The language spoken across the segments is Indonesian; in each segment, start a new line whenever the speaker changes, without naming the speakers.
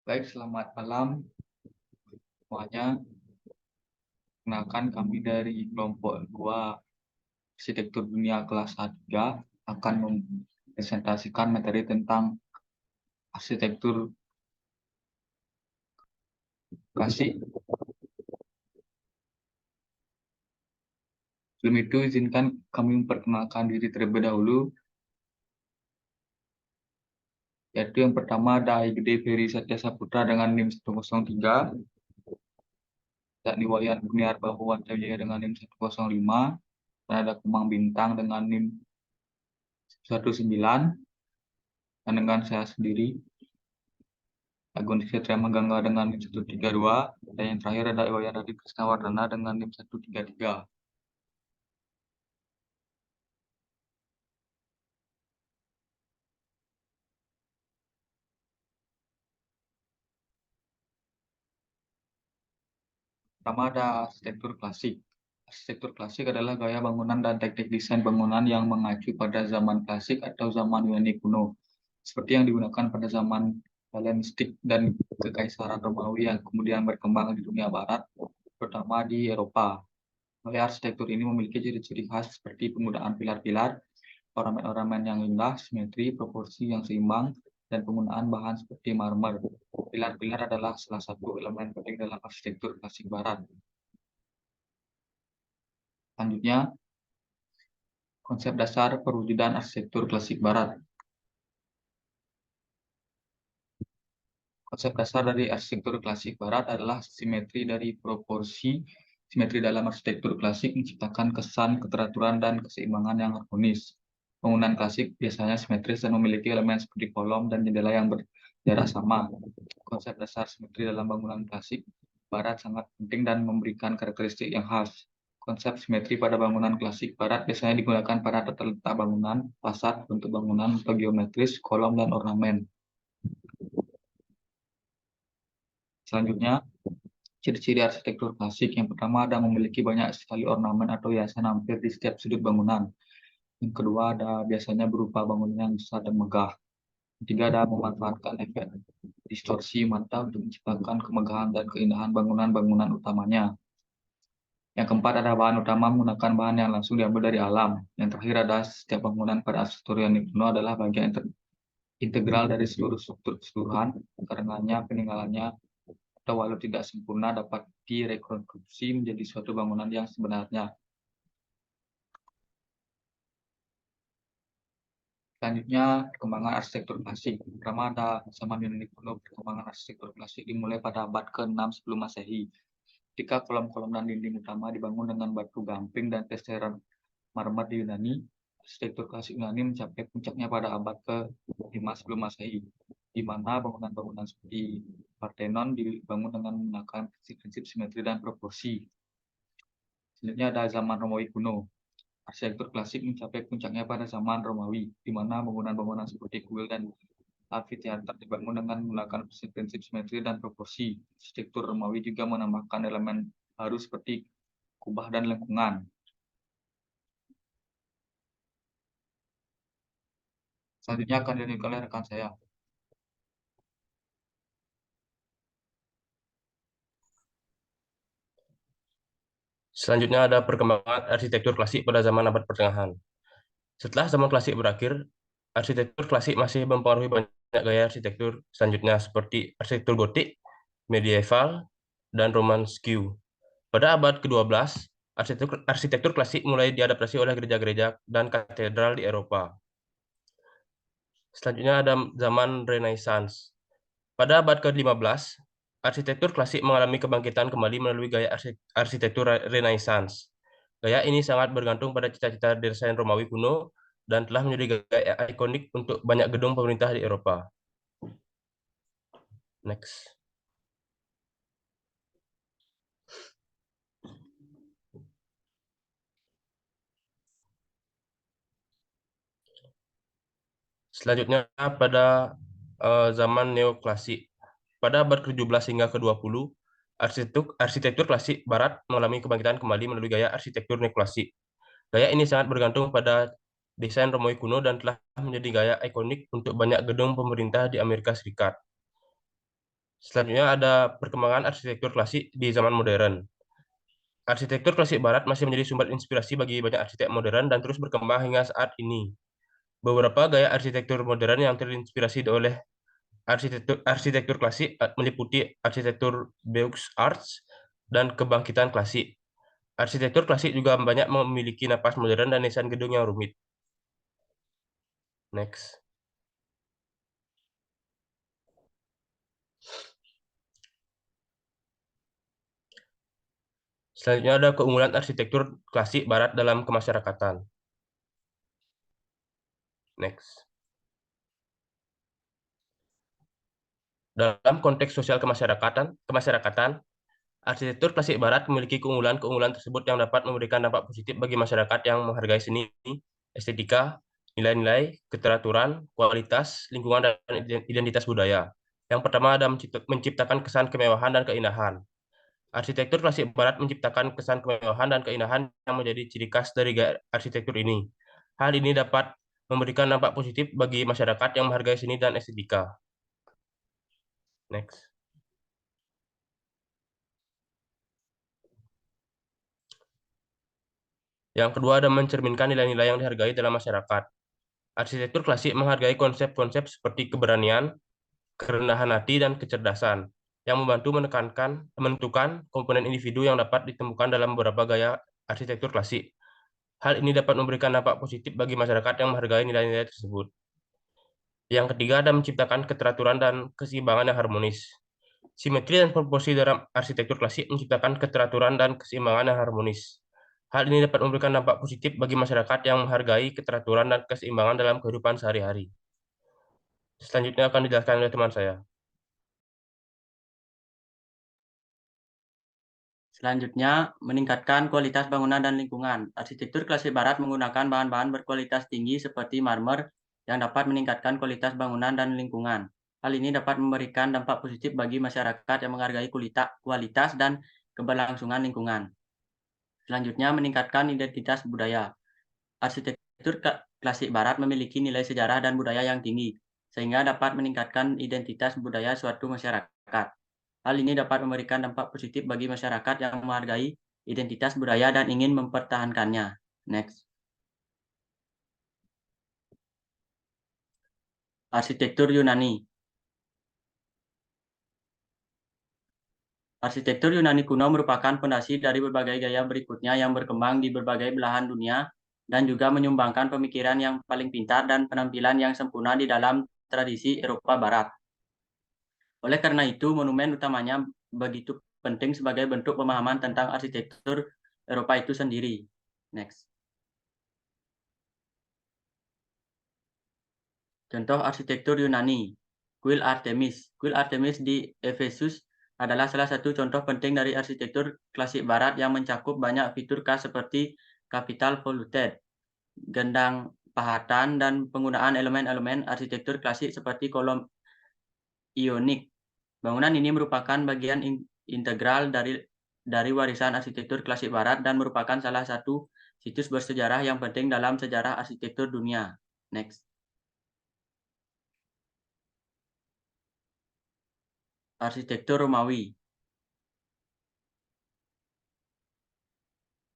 Baik, selamat malam semuanya. Kenalkan kami dari kelompok 2 Arsitektur Dunia kelas A3 akan mempresentasikan materi tentang arsitektur klasik. Sebelum itu, izinkan kami memperkenalkan diri terlebih dahulu. Yaitu yang pertama ada IGD Ferry Satya Saputra dengan NIM 103, yakni Wayan Kurniar Bahu Wancajaya dengan NIM 105, dan ada Kemang Bintang dengan NIM 19, dan dengan saya sendiri Agun Ksatria Manggangga dengan NIM 132, dan yang terakhir ada Iwayan Radhi Krisnawardana dengan NIM 133. Pertama ada arsitektur klasik. Arsitektur klasik adalah gaya bangunan dan teknik desain bangunan yang mengacu pada zaman klasik atau zaman Yunani kuno, seperti yang digunakan pada zaman Helenistik dan Kekaisaran Romawi yang kemudian berkembang di dunia barat, terutama di Eropa. Gaya arsitektur ini memiliki ciri-ciri khas seperti penggunaan pilar-pilar, ornamen-ornamen yang indah, simetri, proporsi yang seimbang, dan penggunaan bahan seperti marmer. Pilar-pilar adalah salah satu elemen penting dalam arsitektur klasik barat. Selanjutnya, konsep dasar perwujudan arsitektur klasik barat. Konsep dasar dari arsitektur klasik barat adalah simetri dari proporsi. Simetri dalam arsitektur klasik menciptakan kesan keteraturan dan keseimbangan yang harmonis. Bangunan klasik biasanya simetris dan memiliki elemen seperti kolom dan jendela yang berjarak sama. Konsep dasar simetri dalam bangunan klasik barat sangat penting dan memberikan karakteristik yang khas. Konsep simetri pada bangunan klasik barat biasanya digunakan pada tata letak bangunan, fasad, bentuk bangunan, atau geometris, kolom, dan ornamen. Selanjutnya, ciri-ciri arsitektur klasik. Yang pertama ada memiliki banyak sekali ornamen atau hiasan hampir di setiap sudut bangunan. Yang kedua ada biasanya berupa bangunan yang besar dan megah. Ketiga ada memanfaatkan efek distorsi mata untuk menciptakan kemegahan dan keindahan bangunan-bangunan utamanya. Yang keempat ada bahan utama menggunakan bahan yang langsung diambil dari alam. Yang terakhir ada setiap bangunan pada arsitektur yang kuno adalah bagian integral dari seluruh struktur keseluruhan. Karenanya peninggalannya atau walau tidak sempurna dapat direkonstruksi menjadi suatu bangunan yang sebenarnya. Selanjutnya, perkembangan arsitektur klasik. Pertama ada zaman Yunani kuno. Perkembangan arsitektur klasik dimulai pada abad ke-6 sebelum Masehi. Ketika kolom-kolom dan dinding utama dibangun dengan batu gamping dan testeran marmer di Yunani, arsitektur klasik Yunani mencapai puncaknya pada abad ke-5 sebelum Masehi, di mana bangunan-bangunan seperti Parthenon dibangun dengan menggunakan prinsip-prinsip simetri dan proporsi. Selanjutnya ada zaman Romawi kuno. Arsitektur klasik mencapai puncaknya pada zaman Romawi, di mana bangunan-bangunan seperti kuil dan amfiteater dibangun dengan menggunakan prinsip simetri dan proporsi. Arsitektur Romawi juga menambahkan elemen baru seperti kubah dan lengkungan. Selanjutnya akan dilanjutkan oleh rekan saya.
Selanjutnya ada perkembangan arsitektur klasik pada zaman abad pertengahan. Setelah zaman klasik berakhir, arsitektur klasik masih mempengaruhi banyak gaya arsitektur selanjutnya seperti arsitektur gotik, medieval, dan romansque. Pada abad ke-12, arsitektur klasik mulai diadaptasi oleh gereja-gereja dan katedral di Eropa. Selanjutnya ada zaman Renaissance. Pada abad ke-15, arsitektur klasik mengalami kebangkitan kembali melalui gaya arsitektur Renaissance. Gaya ini sangat bergantung pada cita-cita desain Romawi kuno dan telah menjadi gaya ikonik untuk banyak gedung pemerintah di Eropa. Next. Selanjutnya pada zaman neoklasik. Pada abad ke-17 hingga ke-20, arsitektur klasik barat mengalami kebangkitan kembali melalui gaya arsitektur neoklasik. Gaya ini sangat bergantung pada desain Romawi kuno dan telah menjadi gaya ikonik untuk banyak gedung pemerintah di Amerika Serikat. Selanjutnya ada perkembangan arsitektur klasik di zaman modern. Arsitektur klasik barat masih menjadi sumber inspirasi bagi banyak arsitek modern dan terus berkembang hingga saat ini. Beberapa gaya arsitektur modern yang terinspirasi oleh arsitektur klasik meliputi arsitektur Beaux Arts dan kebangkitan klasik. Arsitektur klasik juga banyak memiliki napas modern dan desain gedung yang rumit. Next. Selanjutnya ada keunggulan arsitektur klasik barat dalam kemasyarakatan. Next. Dalam konteks sosial kemasyarakatan, arsitektur klasik barat memiliki keunggulan-keunggulan tersebut yang dapat memberikan dampak positif bagi masyarakat yang menghargai seni, estetika, nilai-nilai, keteraturan, kualitas, lingkungan, dan identitas budaya. Yang pertama ada menciptakan kesan kemewahan dan keindahan. Arsitektur klasik barat menciptakan kesan kemewahan dan keindahan yang menjadi ciri khas dari gaya arsitektur ini. Hal ini dapat memberikan dampak positif bagi masyarakat yang menghargai seni dan estetika. Next. Yang kedua ada mencerminkan nilai-nilai yang dihargai dalam masyarakat. Arsitektur klasik menghargai konsep-konsep seperti keberanian, kerendahan hati, dan kecerdasan, yang membantu menentukan komponen individu yang dapat ditemukan dalam beberapa gaya arsitektur klasik. Hal ini dapat memberikan dampak positif bagi masyarakat yang menghargai nilai-nilai tersebut. Yang ketiga ada menciptakan keteraturan dan keseimbangan yang harmonis. Simetri dan proporsi dalam arsitektur klasik menciptakan keteraturan dan keseimbangan yang harmonis. Hal ini dapat memberikan dampak positif bagi masyarakat yang menghargai keteraturan dan keseimbangan dalam kehidupan sehari-hari. Selanjutnya akan dijelaskan oleh teman saya.
Selanjutnya, meningkatkan kualitas bangunan dan lingkungan. Arsitektur klasik barat menggunakan bahan-bahan berkualitas tinggi seperti marmer yang dapat meningkatkan kualitas bangunan dan lingkungan. Hal ini dapat memberikan dampak positif bagi masyarakat yang menghargai kualitas dan keberlangsungan lingkungan. Selanjutnya, meningkatkan identitas budaya. Arsitektur klasik barat memiliki nilai sejarah dan budaya yang tinggi, sehingga dapat meningkatkan identitas budaya suatu masyarakat. Hal ini dapat memberikan dampak positif bagi masyarakat yang menghargai identitas budaya dan ingin mempertahankannya. Next. Arsitektur Yunani. Arsitektur Yunani kuno merupakan fondasi dari berbagai gaya berikutnya yang berkembang di berbagai belahan dunia dan juga menyumbangkan pemikiran yang paling pintar dan penampilan yang sempurna di dalam tradisi Eropa Barat. Oleh karena itu, monumen utamanya begitu penting sebagai bentuk pemahaman tentang arsitektur Eropa itu sendiri. Next. Contoh arsitektur Yunani, Kuil Artemis. Kuil Artemis di Efesus adalah salah satu contoh penting dari arsitektur klasik barat yang mencakup banyak fitur khas seperti capital voluted, gendang pahatan, dan penggunaan elemen-elemen arsitektur klasik seperti kolom ionik. Bangunan ini merupakan bagian integral dari warisan arsitektur klasik barat dan merupakan salah satu situs bersejarah yang penting dalam sejarah arsitektur dunia. Next. Arsitektur Romawi.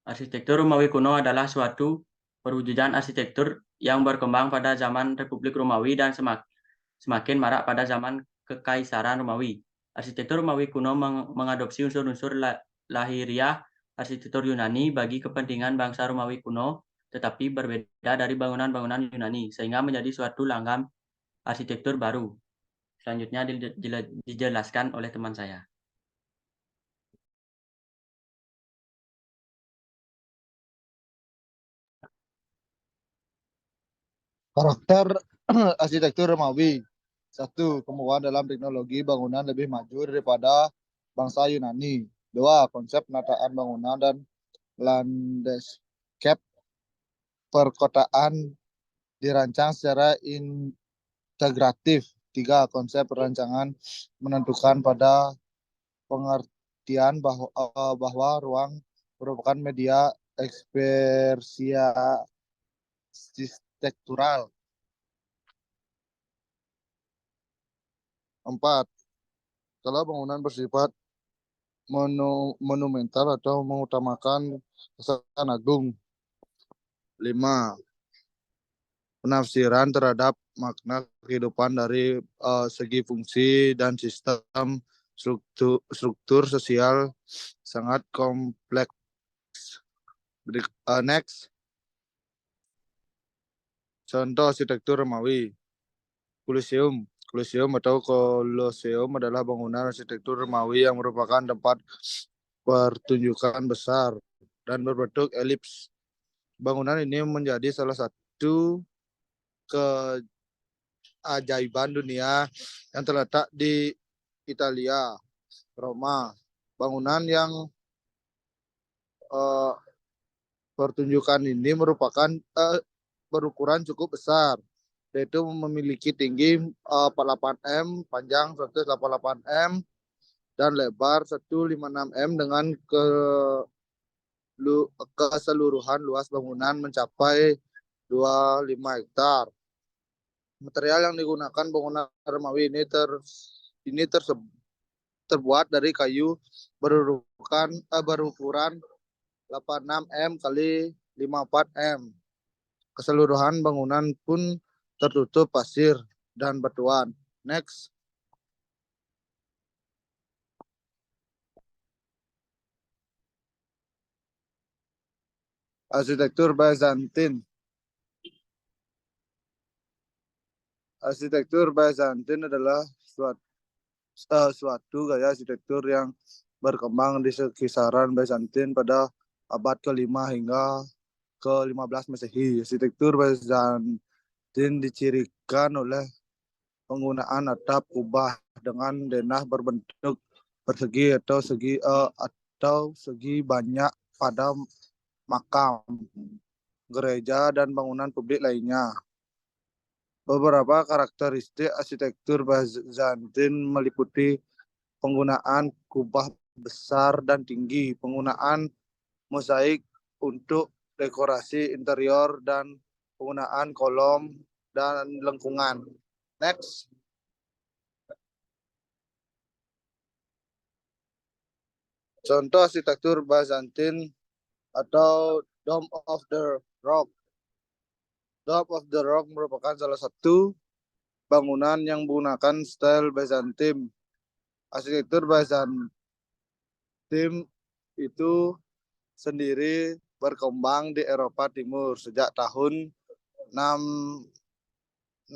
Arsitektur Romawi kuno adalah suatu perwujudan arsitektur yang berkembang pada zaman Republik Romawi dan semakin marak pada zaman Kekaisaran Romawi. Arsitektur Romawi kuno mengadopsi unsur-unsur lahiriah arsitektur Yunani bagi kepentingan bangsa Romawi kuno, tetapi berbeda dari bangunan-bangunan Yunani, sehingga menjadi suatu langgam arsitektur baru. Selanjutnya dijelaskan oleh teman saya.
Karakter arsitektur Romawi. 1. Kemampuan dalam teknologi bangunan lebih maju daripada bangsa Yunani. 2. Konsep penataan bangunan dan landscape perkotaan dirancang secara integratif. 3. Konsep perancangan menentukan pada pengertian bahwa ruang merupakan media ekspresi arsitektural. 4. skala bangunan bersifat monumental atau mengutamakan kesan agung. 5. Penafsiran terhadap makna kehidupan dari segi fungsi dan sistem struktur sosial sangat kompleks. Next. Contoh arsitektur Romawi. Kolosium. Kolosium atau Koloseum adalah bangunan arsitektur Romawi yang merupakan tempat pertunjukan besar dan berbentuk elips. Bangunan ini menjadi salah satu keajaiban dunia yang terletak di Italia, Roma. Bangunan yang pertunjukan ini merupakan berukuran cukup besar, yaitu memiliki tinggi 48 m, panjang 188 m, dan lebar 156 m dengan keseluruhan luas bangunan mencapai 25 hektar. Material yang digunakan bangunan Romawi ini terbuat dari kayu berukuran 86 m kali 54 m. Keseluruhan bangunan pun tertutup pasir dan batuan. Next. Arsitektur Bizantin. Arsitektur Bizantin adalah suatu gaya arsitektur yang berkembang di kisaran Bizantin pada abad ke-5 hingga ke-15 Masehi. Arsitektur Bizantin dicirikan oleh penggunaan atap kubah dengan denah berbentuk persegi atau segi banyak pada makam, gereja, dan bangunan publik lainnya. Beberapa karakteristik arsitektur Bizantin meliputi penggunaan kubah besar dan tinggi, penggunaan mozaik untuk dekorasi interior, dan penggunaan kolom dan lengkungan. Next. Contoh arsitektur Bizantin atau Dome of the Rock. Dome of the Rock merupakan salah satu bangunan yang menggunakan style Bizantin. Arsitektur Bizantin itu sendiri berkembang di Eropa Timur sejak tahun 660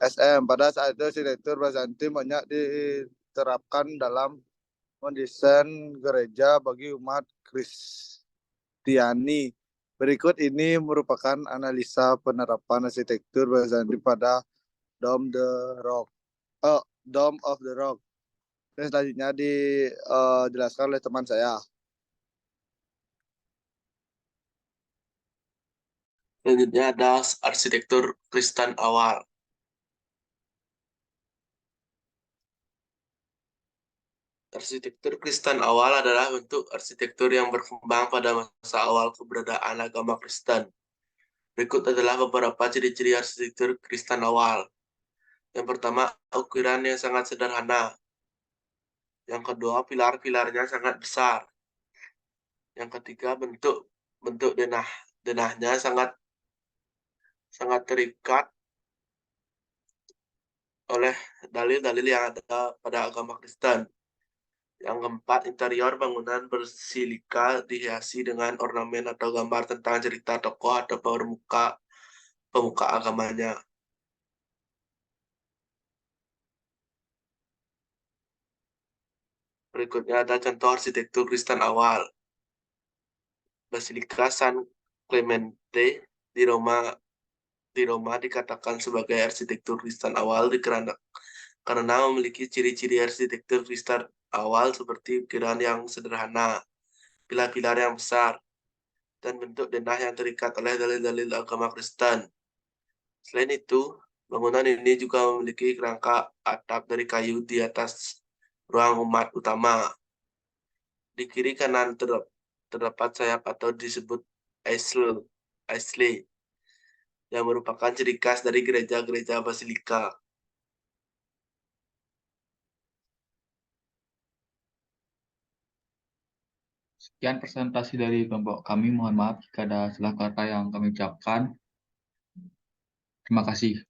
SM. Pada saat itu arsitektur Bizantin banyak diterapkan dalam mendesain gereja bagi umat Kristiani. Berikut ini merupakan analisa penerapan arsitektur Bizantin pada Dome of the Rock. Dan selanjutnya dijelaskan oleh teman saya.
Selanjutnya ada arsitektur Kristen awal. Arsitektur Kristen awal adalah bentuk arsitektur yang berkembang pada masa awal keberadaan agama Kristen. Berikut adalah beberapa ciri-ciri arsitektur Kristen awal. Yang pertama, ukiran yang sangat sederhana. Yang kedua, pilar-pilarnya sangat besar. Yang ketiga, bentuk denahnya sangat terikat oleh dalil-dalil yang ada pada agama Kristen. Yang keempat, interior bangunan basilika dihiasi dengan ornamen atau gambar tentang cerita tokoh atau pemuka agamanya. Berikutnya ada contoh arsitektur Kristen awal. Basilika San Clemente di Roma dikatakan sebagai arsitektur Kristen awal karena memiliki ciri-ciri arsitektur Kristen awal seperti ukiran yang sederhana, pilar-pilar yang besar, dan bentuk denah yang terikat oleh dalil-dalil agama Kristen. Selain itu, bangunan ini juga memiliki kerangka atap dari kayu di atas ruang umat utama. Di kiri kanan terdapat sayap atau disebut aisle yang merupakan ciri khas dari gereja-gereja basilika.
Sekian presentasi dari kelompok kami. Mohon maaf jika ada salah kata yang kami ucapkan. Terima kasih.